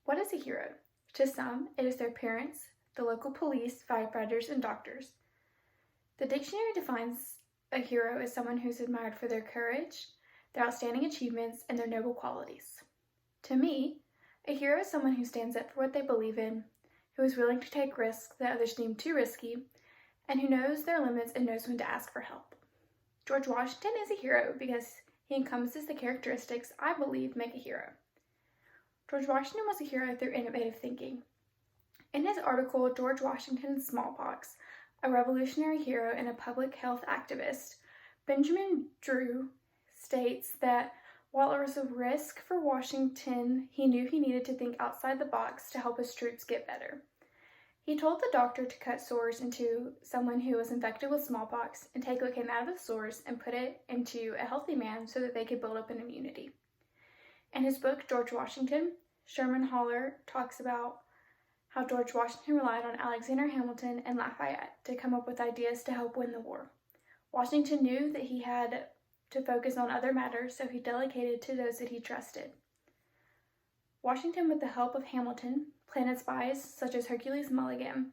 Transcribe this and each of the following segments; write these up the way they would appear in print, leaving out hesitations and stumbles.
What is a hero? To some, it is their parents, the local police, firefighters, and doctors. The dictionary defines a hero as someone who's admired for their courage, their outstanding achievements, and their noble qualities. To me, a hero is someone who stands up for what they believe in, who is willing to take risks that others deem too risky, and who knows their limits and knows when to ask for help. George Washington is a hero because he encompasses the characteristics I believe make a hero. George Washington was a hero through innovative thinking. In his article, George Washington's Smallpox, a revolutionary hero and a public health activist, Benjamin Drew states that while it was a risk for Washington, he knew he needed to think outside the box to help his troops get better. He told the doctor to cut sores into someone who was infected with smallpox and take what came out of the sores and put it into a healthy man so that they could build up an immunity. In his book, George Washington, Sherman Haller talks about how George Washington relied on Alexander Hamilton and Lafayette to come up with ideas to help win the war. Washington knew that he had to focus on other matters, so he delegated to those that he trusted. Washington, with the help of Hamilton, planted spies such as Hercules Mulligan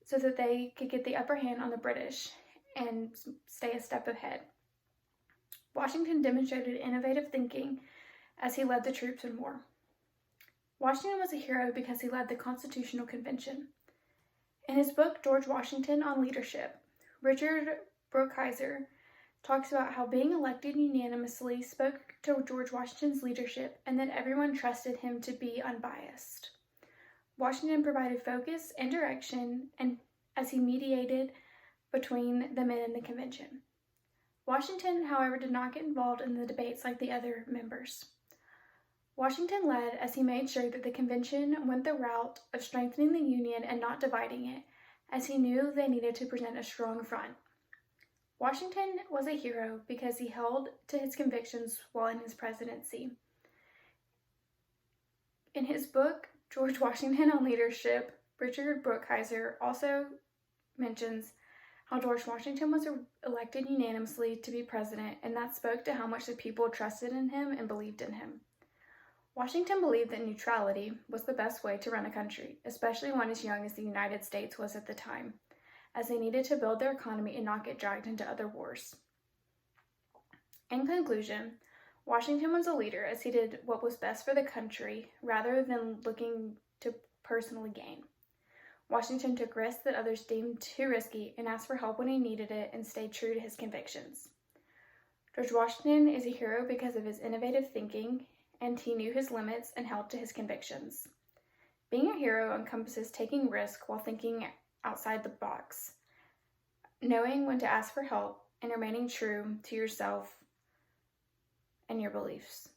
so that they could get the upper hand on the British and stay a step ahead. Washington demonstrated innovative thinking as he led the troops in war. Washington was a hero because he led the Constitutional Convention. In his book, George Washington on Leadership, Richard Brookhiser talks about how being elected unanimously spoke to George Washington's leadership and that everyone trusted him to be unbiased. Washington provided focus and direction and as he mediated between the men in the convention. Washington, however, did not get involved in the debates like the other members. Washington led as he made sure that the convention went the route of strengthening the Union and not dividing it, as he knew they needed to present a strong front. Washington was a hero because he held to his convictions while in his presidency. In his book, George Washington on Leadership, Richard Brookhiser also mentions how George Washington was elected unanimously to be president, and that spoke to how much the people trusted in him and believed in him. Washington believed that neutrality was the best way to run a country, especially one as young as the United States was at the time, as they needed to build their economy and not get dragged into other wars. In conclusion, Washington was a leader as he did what was best for the country rather than looking to personally gain. Washington took risks that others deemed too risky and asked for help when he needed it and stayed true to his convictions. George Washington is a hero because of his innovative thinking, and he knew his limits and held to his convictions. Being a hero encompasses taking risk while thinking outside the box, knowing when to ask for help, and remaining true to yourself and your beliefs.